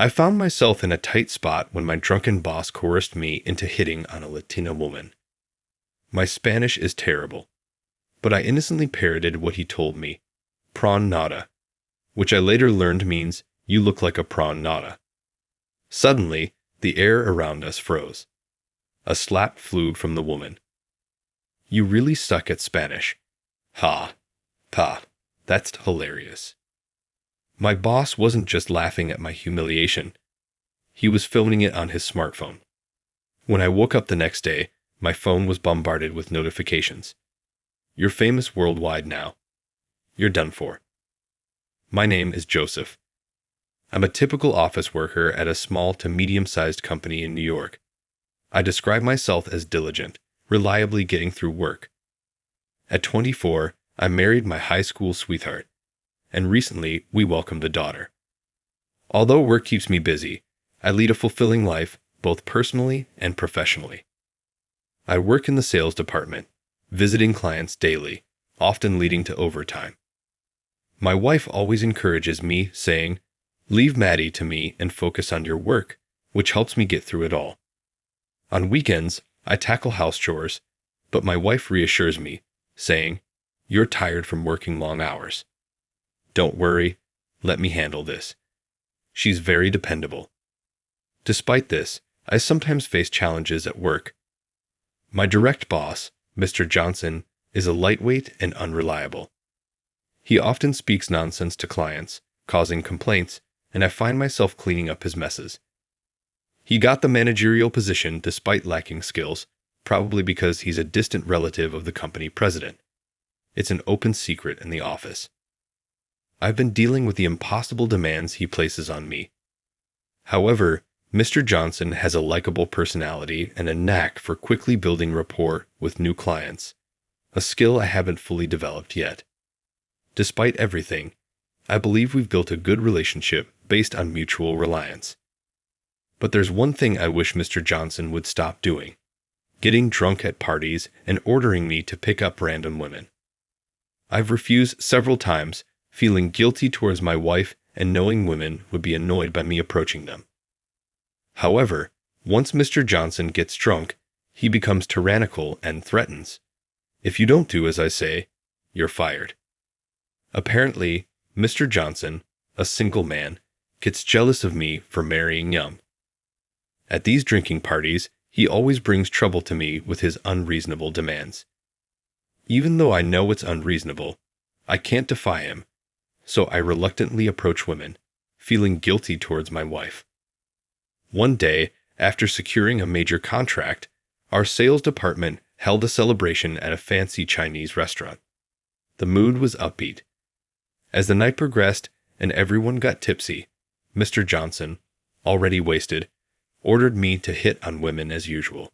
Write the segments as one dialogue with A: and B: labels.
A: I found myself in a tight spot when my drunken boss coerced me into hitting on a Latina woman. My Spanish is terrible, but I innocently parroted what he told me, prawn nada, which I later learned means you look like a prawn nada. Suddenly, the air around us froze. A slap flew from the woman. You really suck at Spanish. Ha. Pa. That's hilarious. My boss wasn't just laughing at my humiliation. He was filming it on his smartphone. When I woke up the next day, my phone was bombarded with notifications. You're famous worldwide now. You're done for. My name is Joseph. I'm a typical office worker at a small to medium-sized company in New York. I describe myself as diligent, reliably getting through work. At 24, I married my high school sweetheart, and recently we welcomed a daughter. Although work keeps me busy, I lead a fulfilling life both personally and professionally. I work in the sales department, visiting clients daily, often leading to overtime. My wife always encourages me, saying, "Leave Maddie to me and focus on your work," which helps me get through it all. On weekends, I tackle house chores, but my wife reassures me, saying, "You're tired from working long hours. Don't worry, let me handle this." She's very dependable. Despite this, I sometimes face challenges at work. My direct boss, Mr. Johnson, is a lightweight and unreliable. He often speaks nonsense to clients, causing complaints, and I find myself cleaning up his messes. He got the managerial position despite lacking skills, probably because he's a distant relative of the company president. It's an open secret in the office. I've been dealing with the impossible demands he places on me. However, Mr. Johnson has a likable personality and a knack for quickly building rapport with new clients, a skill I haven't fully developed yet. Despite everything, I believe we've built a good relationship based on mutual reliance. But there's one thing I wish Mr. Johnson would stop doing: getting drunk at parties and ordering me to pick up random women. I've refused several times, feeling guilty towards my wife and knowing women would be annoyed by me approaching them. However, once Mr. Johnson gets drunk, he becomes tyrannical and threatens. If you don't do as I say, you're fired. Apparently, Mr. Johnson, a single man, gets jealous of me for marrying young. At these drinking parties, he always brings trouble to me with his unreasonable demands. Even though I know it's unreasonable, I can't defy him, so I reluctantly approach women, feeling guilty towards my wife. One day, after securing a major contract, our sales department held a celebration at a fancy Chinese restaurant. The mood was upbeat. As the night progressed and everyone got tipsy, Mr. Johnson, already wasted, ordered me to hit on women as usual.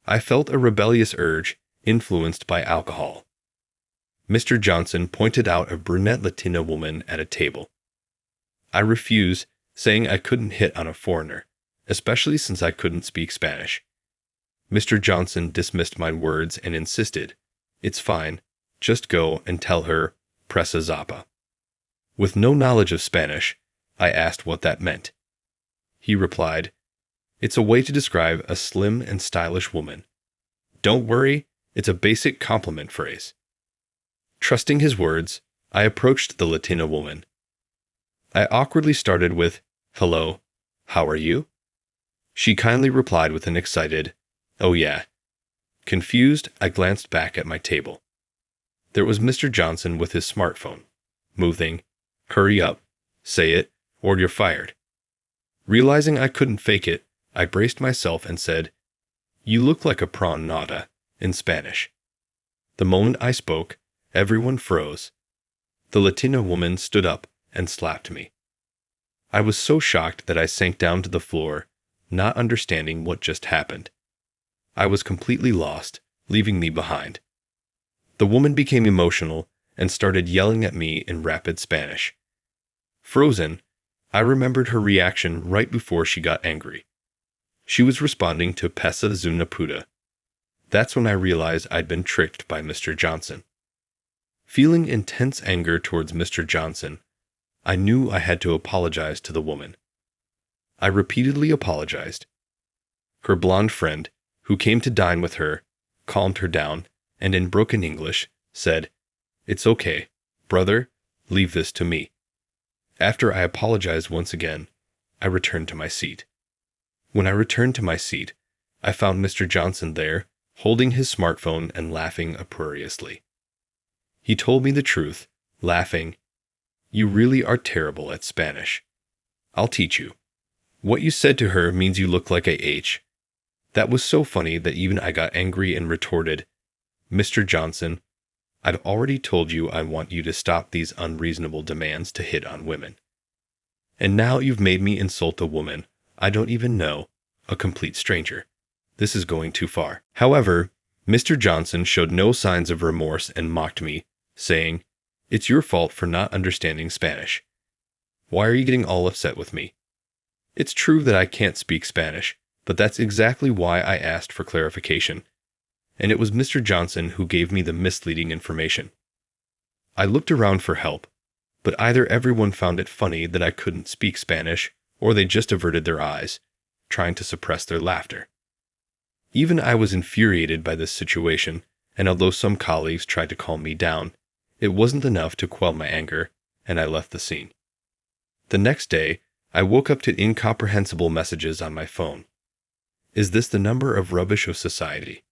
A: I felt a rebellious urge, influenced by alcohol. Mr. Johnson pointed out a brunette Latina woman at a table. I refused, saying I couldn't hit on a foreigner, especially since I couldn't speak Spanish. Mr. Johnson dismissed my words and insisted, "It's fine, just go and tell her, presa zapa." With no knowledge of Spanish, I asked what that meant. He replied, "It's a way to describe a slim and stylish woman. Don't worry, it's a basic compliment phrase." Trusting his words, I approached the Latina woman. I awkwardly started with, "Hello, how are you?" She kindly replied with an excited, "Oh yeah." Confused, I glanced back at my table. There was Mr. Johnson with his smartphone, moving, "Hurry up, say it, or you're fired." Realizing I couldn't fake it, I braced myself and said, "You look like a prawn nada," in Spanish. The moment I spoke, everyone froze. The Latina woman stood up and slapped me. I was so shocked that I sank down to the floor, not understanding what just happened. I was completely lost, leaving me behind. The woman became emotional and started yelling at me in rapid Spanish. Frozen, I remembered her reaction right before she got angry. She was responding to "Pesa zuna puta." That's when I realized I'd been tricked by Mr. Johnson. Feeling intense anger towards Mr. Johnson, I knew I had to apologize to the woman. I repeatedly apologized. Her blonde friend, who came to dine with her, calmed her down and in broken English said, "It's okay, brother, leave this to me." After I apologized once again, I returned to my seat. When I returned to my seat, I found Mr. Johnson there, holding his smartphone and laughing uproariously. He told me the truth, laughing, "You really are terrible at Spanish. I'll teach you. What you said to her means you look like a H." That was so funny that even I got angry and retorted, "Mr. Johnson, I've already told you I want you to stop these unreasonable demands to hit on women. And now you've made me insult a woman I don't even know, a complete stranger. This is going too far." However, Mr. Johnson showed no signs of remorse and mocked me, saying, "It's your fault for not understanding Spanish. Why are you getting all upset with me? It's true that I can't speak Spanish, but that's exactly why I asked for clarification. And it was Mr. Johnson who gave me the misleading information." I looked around for help, but either everyone found it funny that I couldn't speak Spanish, or they just averted their eyes, trying to suppress their laughter. Even I was infuriated by this situation, and although some colleagues tried to calm me down, it wasn't enough to quell my anger, and I left the scene. The next day, I woke up to incomprehensible messages on my phone. "Is this the number of rubbish of society?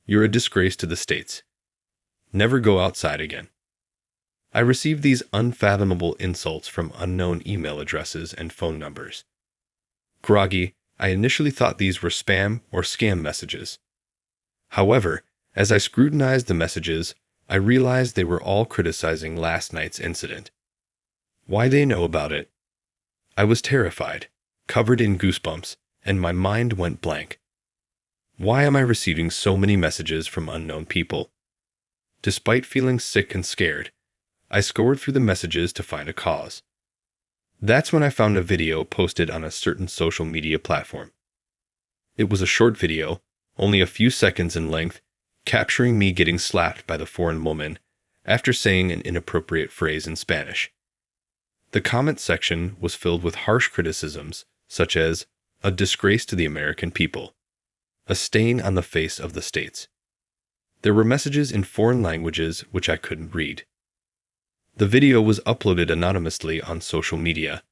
A: You're a disgrace to the States. Never go outside again." I received these unfathomable insults from unknown email addresses and phone numbers. Groggy, I initially thought these were spam or scam messages. However, as I scrutinized the messages, I realized they were all criticizing last night's incident. Why they know about it? I was terrified, covered in goosebumps, and my mind went blank. Why am I receiving so many messages from unknown people? Despite feeling sick and scared, I scoured through the messages to find a cause. That's when I found a video posted on a certain social media platform. It was a short video, only a few seconds in length, capturing me getting slapped by the foreign woman after saying an inappropriate phrase in Spanish. The comment section was filled with harsh criticisms, such as, "A disgrace to the American people," "A stain on the face of the States." There were messages in foreign languages which I couldn't read. The video was uploaded anonymously on social media.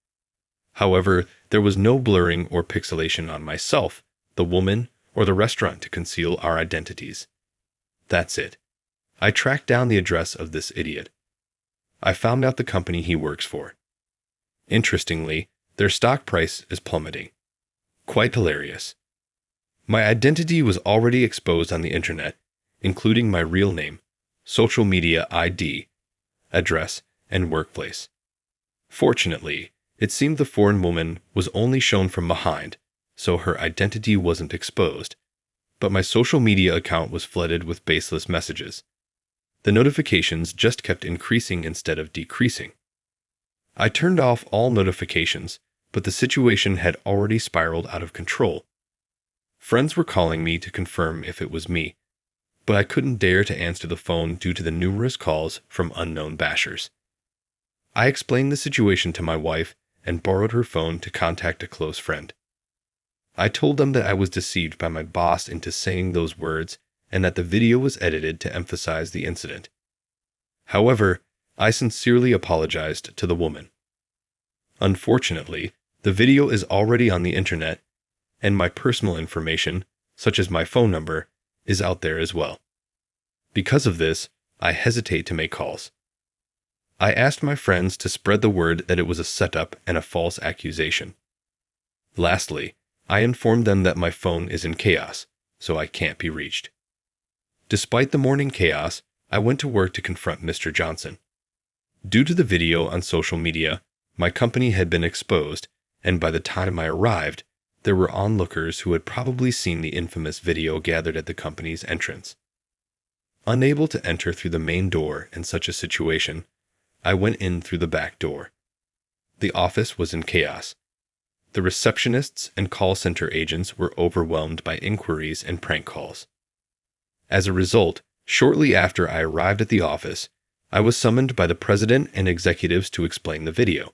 A: However, there was no blurring or pixelation on myself, the woman, or the restaurant to conceal our identities. That's it. I tracked down the address of this idiot. I found out the company he works for. Interestingly, their stock price is plummeting. Quite hilarious. My identity was already exposed on the internet, including my real name, social media ID, address, and workplace. Fortunately, it seemed the foreign woman was only shown from behind, so her identity wasn't exposed, but my social media account was flooded with baseless messages. The notifications just kept increasing instead of decreasing. I turned off all notifications, but the situation had already spiraled out of control. Friends were calling me to confirm if it was me, but I couldn't dare to answer the phone due to the numerous calls from unknown bashers. I explained the situation to my wife and borrowed her phone to contact a close friend. I told them that I was deceived by my boss into saying those words and that the video was edited to emphasize the incident. However, I sincerely apologized to the woman. Unfortunately, the video is already on the internet, and my personal information, such as my phone number, is out there as well. Because of this, I hesitate to make calls. I asked my friends to spread the word that it was a setup and a false accusation. Lastly, I informed them that my phone is in chaos, so I can't be reached. Despite the morning chaos, I went to work to confront Mr. Johnson. Due to the video on social media, my company had been exposed, and by the time I arrived, there were onlookers who had probably seen the infamous video gathered at the company's entrance. Unable to enter through the main door in such a situation, I went in through the back door. The office was in chaos. The receptionists and call center agents were overwhelmed by inquiries and prank calls. As a result, shortly after I arrived at the office, I was summoned by the president and executives to explain the video.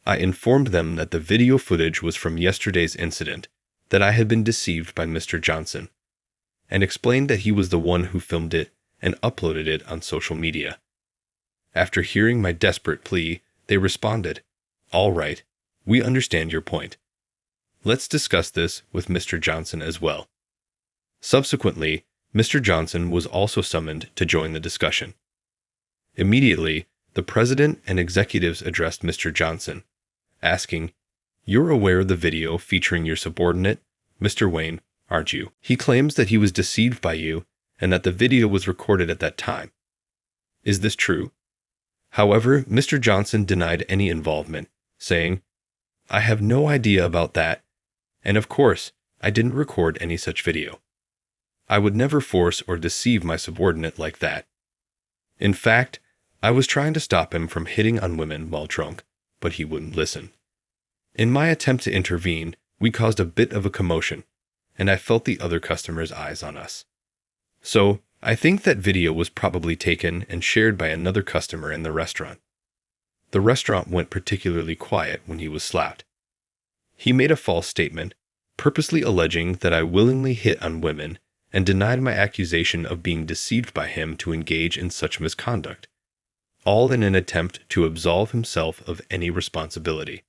A: I informed them that the video footage was from yesterday's incident, that I had been deceived by Mr. Johnson, and explained that he was the one who filmed it and uploaded it on social media. After hearing my desperate plea, they responded, "All right, we understand your point. Let's discuss this with Mr. Johnson as well." Subsequently, Mr. Johnson was also summoned to join the discussion. Immediately, the president and executives addressed Mr. Johnson, asking, "You're aware of the video featuring your subordinate, Mr. Wayne, aren't you? He claims that he was deceived by you and that the video was recorded at that time. Is this true?" However, Mr. Johnson denied any involvement, saying, "I have no idea about that, and of course, I didn't record any such video. I would never force or deceive my subordinate like that. In fact, I was trying to stop him from hitting on women while drunk, but he wouldn't listen. In my attempt to intervene, we caused a bit of a commotion, and I felt the other customers' eyes on us. So, I think that video was probably taken and shared by another customer in the restaurant. The restaurant went particularly quiet when he was slapped. He made a false statement, purposely alleging that I willingly hit on women and denied my accusation of being deceived by him to engage in such misconduct, all in an attempt to absolve himself of any responsibility.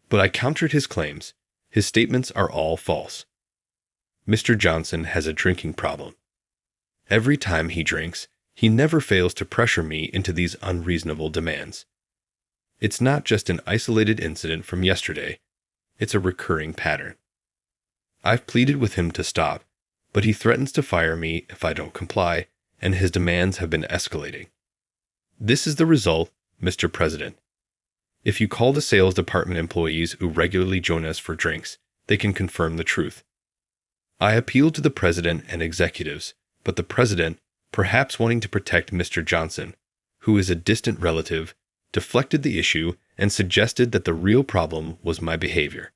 A: But I countered his claims. His statements are all false. Mr. Johnson has a drinking problem. Every time he drinks, he never fails to pressure me into these unreasonable demands. It's not just an isolated incident from yesterday, it's a recurring pattern. I've pleaded with him to stop, but he threatens to fire me if I don't comply, and his demands have been escalating. This is the result, Mr. President. If you call the sales department employees who regularly join us for drinks, they can confirm the truth. I appealed to the president and executives, but the president, perhaps wanting to protect Mr. Johnson, who is a distant relative, deflected the issue and suggested that the real problem was my behavior.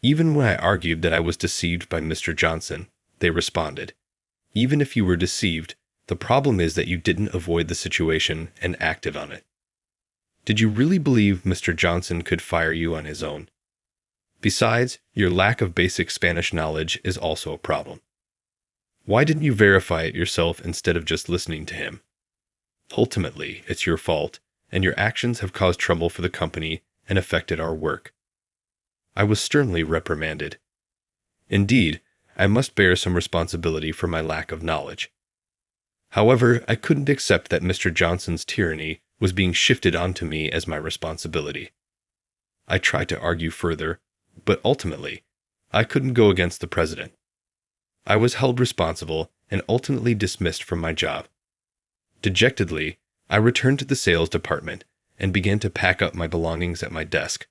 A: Even when I argued that I was deceived by Mr. Johnson, they responded, "Even if you were deceived, the problem is that you didn't avoid the situation and acted on it. Did you really believe Mr. Johnson could fire you on his own? Besides, your lack of basic Spanish knowledge is also a problem. Why didn't you verify it yourself instead of just listening to him? Ultimately, it's your fault, and your actions have caused trouble for the company and affected our work." I was sternly reprimanded. Indeed, I must bear some responsibility for my lack of knowledge. However, I couldn't accept that Mr. Johnson's tyranny was being shifted onto me as my responsibility. I tried to argue further, but ultimately, I couldn't go against the president. I was held responsible and ultimately dismissed from my job. Dejectedly, I returned to the sales department and began to pack up my belongings at my desk.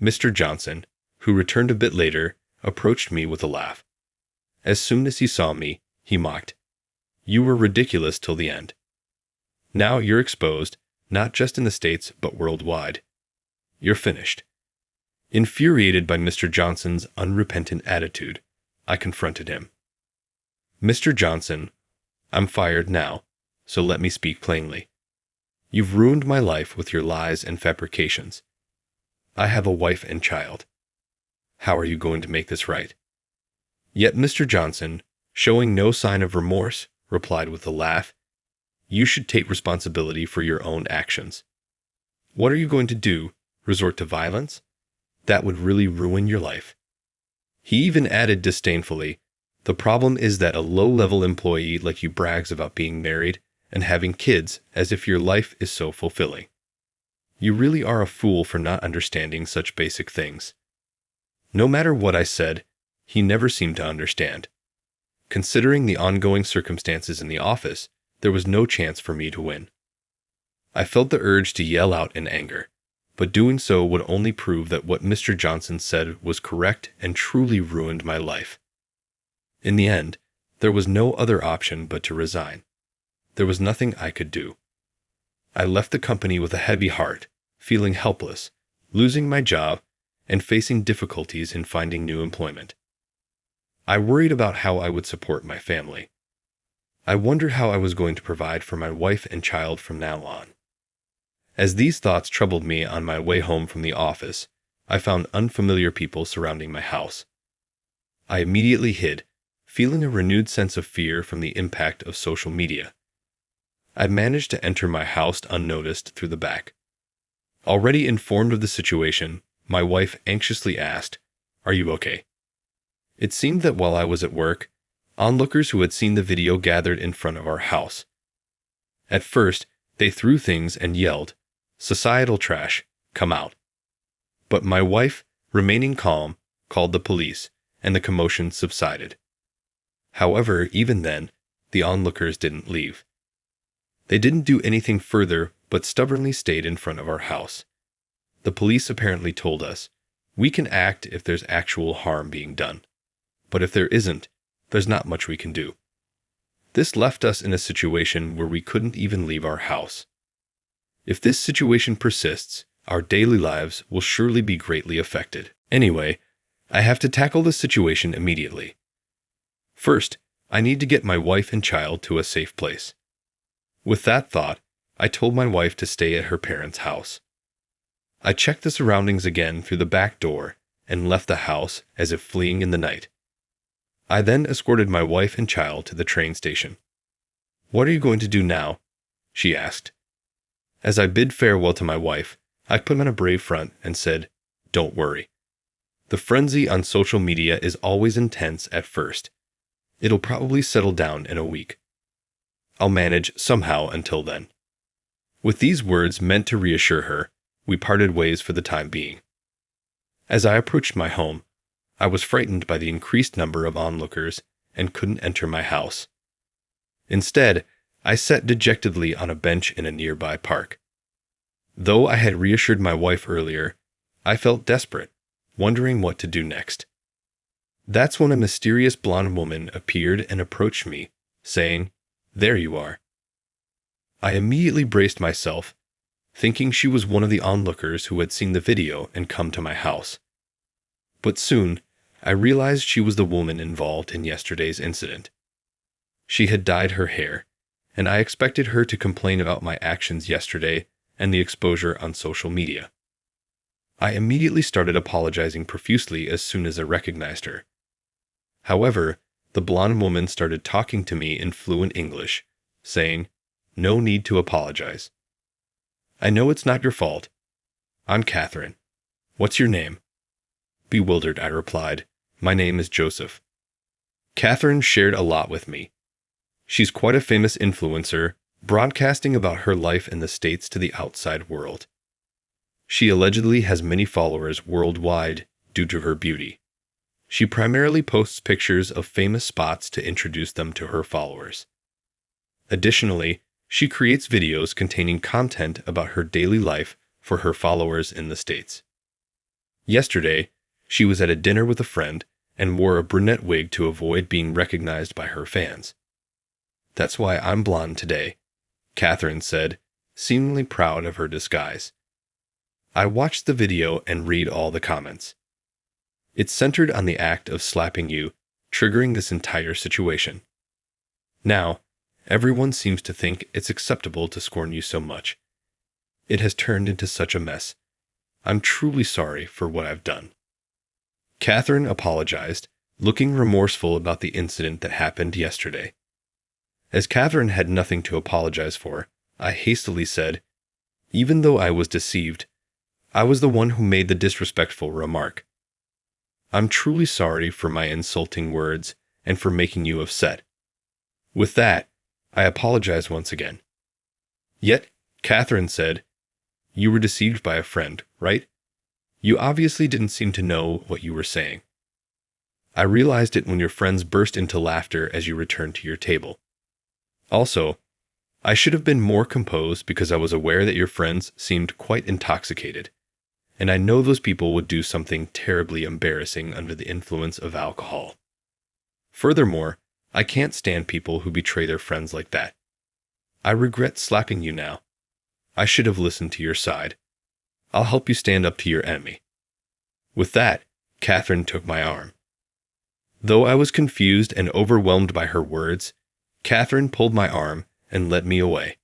A: Mr. Johnson, who returned a bit later, approached me with a laugh. As soon as he saw me, he mocked, "You were ridiculous till the end. Now you're exposed, not just in the States but worldwide. You're finished." Infuriated by Mr. Johnson's unrepentant attitude, I confronted him. "Mr. Johnson, I'm fired now, so let me speak plainly. You've ruined my life with your lies and fabrications. I have a wife and child. How are you going to make this right?" Yet Mr. Johnson, showing no sign of remorse, replied with a laugh, "You should take responsibility for your own actions. What are you going to do? Resort to violence? That would really ruin your life." He even added disdainfully, "The problem is that a low-level employee like you brags about being married and having kids as if your life is so fulfilling. You really are a fool for not understanding such basic things." No matter what I said, he never seemed to understand. Considering the ongoing circumstances in the office, there was no chance for me to win. I felt the urge to yell out in anger, but doing so would only prove that what Mr. Johnson said was correct and truly ruined my life. In the end, there was no other option but to resign. There was nothing I could do. I left the company with a heavy heart, feeling helpless, losing my job, and facing difficulties in finding new employment. I worried about how I would support my family. I wondered how I was going to provide for my wife and child from now on. As these thoughts troubled me on my way home from the office, I found unfamiliar people surrounding my house. I immediately hid, feeling a renewed sense of fear from the impact of social media. I managed to enter my house unnoticed through the back. Already informed of the situation, my wife anxiously asked, "Are you okay?" It seemed that while I was at work, onlookers who had seen the video gathered in front of our house. At first, they threw things and yelled, "Societal trash, come out." But my wife, remaining calm, called the police, and the commotion subsided. However, even then, the onlookers didn't leave. They didn't do anything further but stubbornly stayed in front of our house. The police apparently told us, "We can act if there's actual harm being done. But if there isn't, there's not much we can do." This left us in a situation where we couldn't even leave our house. If this situation persists, our daily lives will surely be greatly affected. Anyway, I have to tackle the situation immediately. First, I need to get my wife and child to a safe place. With that thought, I told my wife to stay at her parents' house. I checked the surroundings again through the back door and left the house as if fleeing in the night. I then escorted my wife and child to the train station. "What are you going to do now?" she asked. As I bid farewell to my wife, I put on a brave front and said, "Don't worry. The frenzy on social media is always intense at first. It'll probably settle down in a week. I'll manage somehow until then." With these words meant to reassure her, we parted ways for the time being. As I approached my home, I was frightened by the increased number of onlookers and couldn't enter my house. Instead, I sat dejectedly on a bench in a nearby park. Though I had reassured my wife earlier, I felt desperate, wondering what to do next. That's when a mysterious blonde woman appeared and approached me, saying, "There you are." I immediately braced myself, thinking she was one of the onlookers who had seen the video and come to my house. But soon, I realized she was the woman involved in yesterday's incident. She had dyed her hair, and I expected her to complain about my actions yesterday and the exposure on social media. I immediately started apologizing profusely as soon as I recognized her. However, the blonde woman started talking to me in fluent English, saying, "No need to apologize. I know it's not your fault. I'm Catherine. What's your name?" Bewildered, I replied, "My name is Joseph." Catherine shared a lot with me. She's quite a famous influencer, broadcasting about her life in the States to the outside world. She allegedly has many followers worldwide due to her beauty. She primarily posts pictures of famous spots to introduce them to her followers. Additionally, she creates videos containing content about her daily life for her followers in the States. Yesterday, she was at a dinner with a friend and wore a brunette wig to avoid being recognized by her fans. "That's why I'm blonde today," Catherine said, seemingly proud of her disguise. I watched the video and read all the comments. It's centered on the act of slapping you, triggering this entire situation. Now, everyone seems to think it's acceptable to scorn you so much. It has turned into such a mess. I'm truly sorry for what I've done. Catherine apologized, looking remorseful about the incident that happened yesterday. As Catherine had nothing to apologize for, I hastily said, "Even though I was deceived, I was the one who made the disrespectful remark. I'm truly sorry for my insulting words and for making you upset." With that, I apologized once again. Yet, Catherine said, "You were deceived by a friend, right? You obviously didn't seem to know what you were saying. I realized it when your friends burst into laughter as you returned to your table. Also, I should have been more composed because I was aware that your friends seemed quite intoxicated, and I know those people would do something terribly embarrassing under the influence of alcohol. Furthermore, I can't stand people who betray their friends like that. I regret slapping you now. I should have listened to your side. I'll help you stand up to your enemy." With that, Catherine took my arm. Though I was confused and overwhelmed by her words, Catherine pulled my arm and led me away.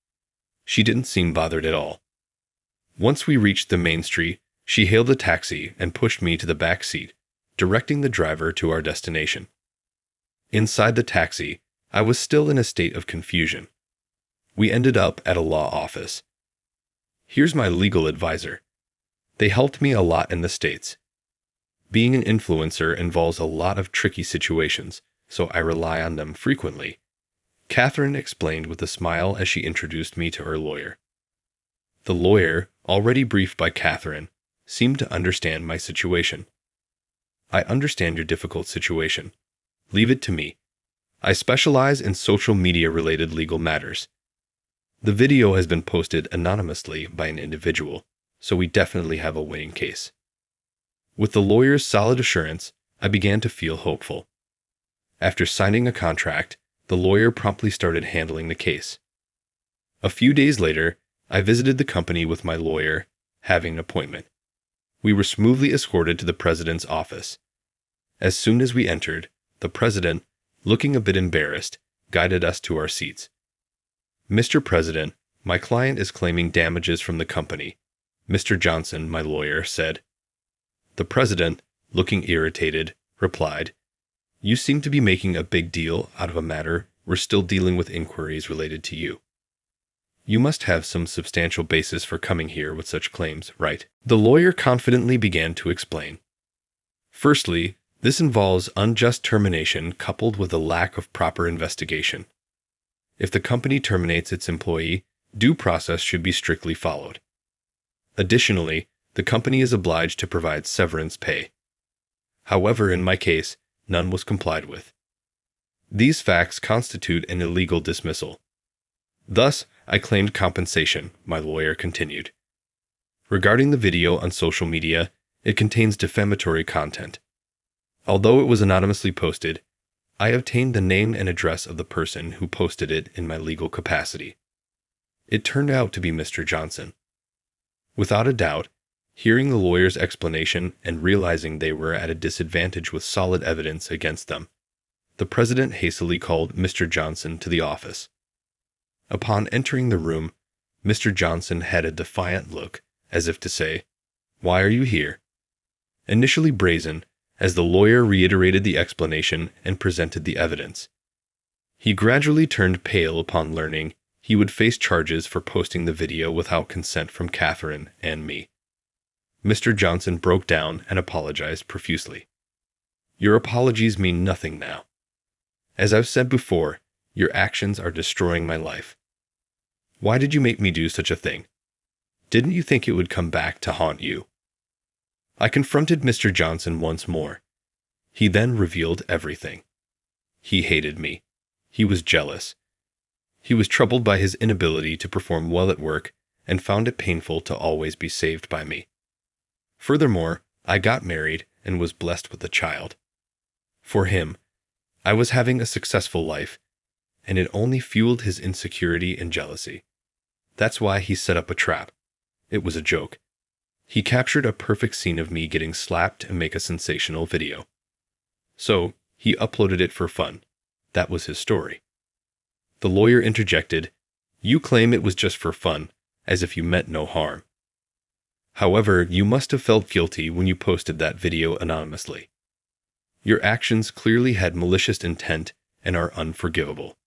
A: She didn't seem bothered at all. Once we reached the main street, she hailed a taxi and pushed me to the back seat, directing the driver to our destination. Inside the taxi, I was still in a state of confusion. We ended up at a law office. Here's my legal advisor. They helped me a lot in the States. Being an influencer involves a lot of tricky situations, so I rely on them frequently. Catherine explained with a smile as she introduced me to her lawyer. The lawyer, already briefed by Catherine, seemed to understand my situation. I understand your difficult situation. Leave it to me. I specialize in social media-related legal matters. The video has been posted anonymously by an individual, so we definitely have a winning case. With the lawyer's solid assurance, I began to feel hopeful. After signing a contract, the lawyer promptly started handling the case. A few days later, I visited the company with my lawyer, having an appointment. We were smoothly escorted to the president's office. As soon as we entered, the president, looking a bit embarrassed, guided us to our seats. "Mr. President, my client is claiming damages from the company," Mr. Johnson, my lawyer, said. The president, looking irritated, replied, "You seem to be making a big deal out of a matter we're still dealing with inquiries related to you. You must have some substantial basis for coming here with such claims, right?" The lawyer confidently began to explain. "Firstly, this involves unjust termination coupled with a lack of proper investigation. If the company terminates its employee, due process should be strictly followed. Additionally, the company is obliged to provide severance pay. However, in my case, none was complied with. These facts constitute an illegal dismissal. Thus, I claimed compensation," my lawyer continued. "Regarding the video on social media, it contains defamatory content. Although it was anonymously posted, I obtained the name and address of the person who posted it in my legal capacity. It turned out to be Mr. Johnson." Without a doubt, hearing the lawyer's explanation and realizing they were at a disadvantage with solid evidence against them, the president hastily called Mr. Johnson to the office. Upon entering the room, Mr. Johnson had a defiant look, as if to say, "Why are you here?" Initially brazen, as the lawyer reiterated the explanation and presented the evidence. He gradually turned pale upon learning he would face charges for posting the video without consent from Catherine and me. Mr. Johnson broke down and apologized profusely. "Your apologies mean nothing now. As I've said before, your actions are destroying my life. Why did you make me do such a thing? Didn't you think it would come back to haunt you?" I confronted Mr. Johnson once more. He then revealed everything. He hated me. He was jealous. He was troubled by his inability to perform well at work and found it painful to always be saved by me. Furthermore, I got married and was blessed with a child. For him, I was having a successful life, and it only fueled his insecurity and jealousy. That's why he set up a trap. It was a joke. He captured a perfect scene of me getting slapped and make a sensational video. So, he uploaded it for fun. That was his story. The lawyer interjected, "You claim it was just for fun, as if you meant no harm. However, you must have felt guilty when you posted that video anonymously. Your actions clearly had malicious intent and are unforgivable."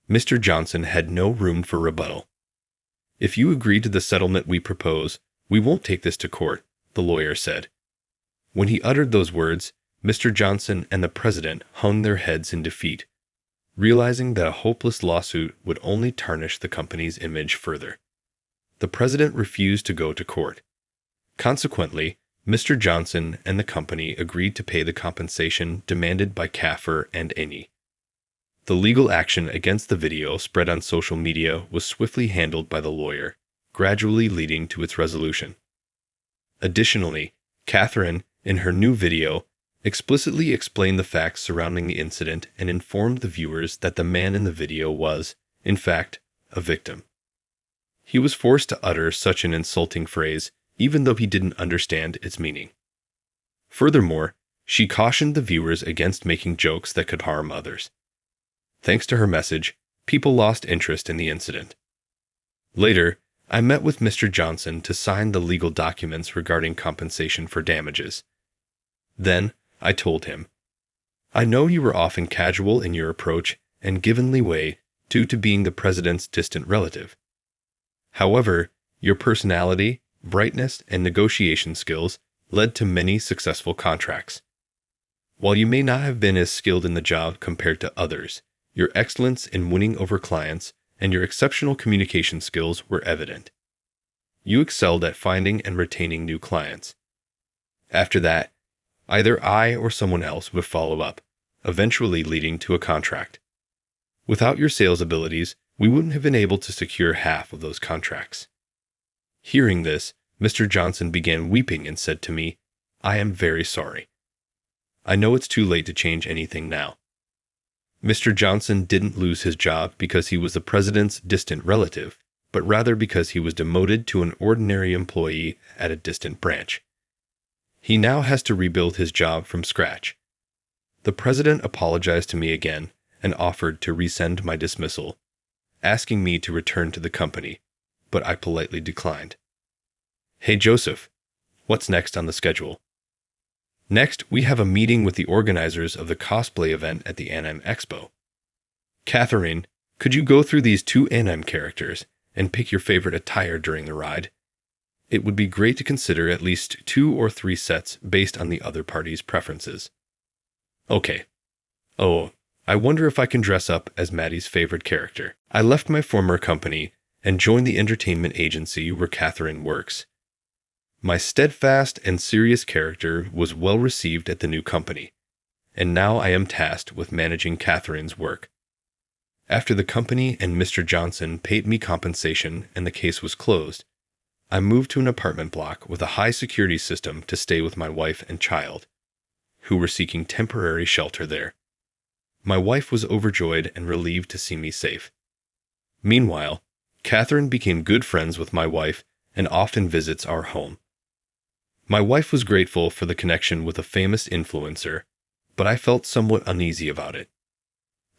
A: Mr. Johnson had no room for rebuttal. "If you agree to the settlement we propose, we won't take this to court," the lawyer said. When he uttered those words, Mr. Johnson and the president hung their heads in defeat, realizing that a hopeless lawsuit would only tarnish the company's image further. The president refused to go to court. Consequently, Mr. Johnson and the company agreed to pay the compensation demanded by CAFR and ENI. The legal action against the video spread on social media was swiftly handled by the lawyer, gradually leading to its resolution. Additionally, Catherine, in her new video, explicitly explained the facts surrounding the incident and informed the viewers that the man in the video was, in fact, a victim. He was forced to utter such an insulting phrase even though he didn't understand its meaning. Furthermore, she cautioned the viewers against making jokes that could harm others. Thanks to her message, people lost interest in the incident. Later, I met with Mr. Johnson to sign the legal documents regarding compensation for damages. Then, I told him, I know you were often casual in your approach and given leeway due to being the president's distant relative. However, your personality, brightness, and negotiation skills led to many successful contracts. While you may not have been as skilled in the job compared to others, your excellence in winning over clients and your exceptional communication skills were evident. You excelled at finding and retaining new clients. After that, either I or someone else would follow up, eventually leading to a contract. Without your sales abilities, we wouldn't have been able to secure half of those contracts. Hearing this, Mr. Johnson began weeping and said to me, I am very sorry. I know it's too late to change anything now. Mr. Johnson didn't lose his job because he was the president's distant relative, but rather because he was demoted to an ordinary employee at a distant branch. He now has to rebuild his job from scratch. The president apologized to me again and offered to rescind my dismissal, asking me to return to the company, but I politely declined. Hey Joseph, what's next on the schedule? Next, we have a meeting with the organizers of the cosplay event at the Anaheim Expo. Catherine, could you go through these 2 Anaheim characters and pick your favorite attire during the ride? It would be great to consider at least 2 or 3 sets based on the other party's preferences. Okay. Oh, I wonder if I can dress up as Maddie's favorite character. I left my former company and joined the entertainment agency where Catherine works. My steadfast and serious character was well received at the new company, and now I am tasked with managing Catherine's work. After the company and Mr. Johnson paid me compensation and the case was closed, I moved to an apartment block with a high security system to stay with my wife and child, who were seeking temporary shelter there. My wife was overjoyed and relieved to see me safe. Meanwhile, Catherine became good friends with my wife and often visits our home. My wife was grateful for the connection with a famous influencer, but I felt somewhat uneasy about it.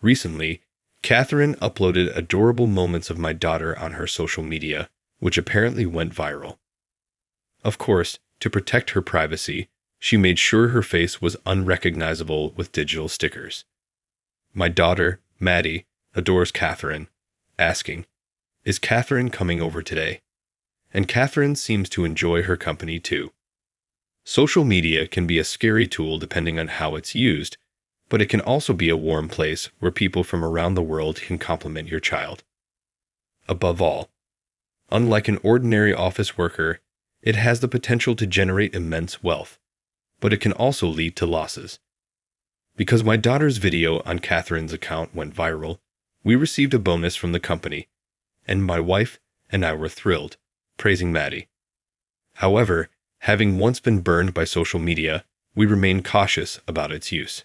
A: Recently, Catherine uploaded adorable moments of my daughter on her social media, which apparently went viral. Of course, to protect her privacy, she made sure her face was unrecognizable with digital stickers. My daughter, Maddie, adores Catherine, asking, "Is Catherine coming over today?" And Catherine seems to enjoy her company too. Social media can be a scary tool depending on how it's used, but it can also be a warm place where people from around the world can compliment your child. Above all, unlike an ordinary office worker, it has the potential to generate immense wealth, but it can also lead to losses. Because my daughter's video on Catherine's account went viral, we received a bonus from the company, and my wife and I were thrilled, praising Maddie. However, having once been burned by social media, we remain cautious about its use.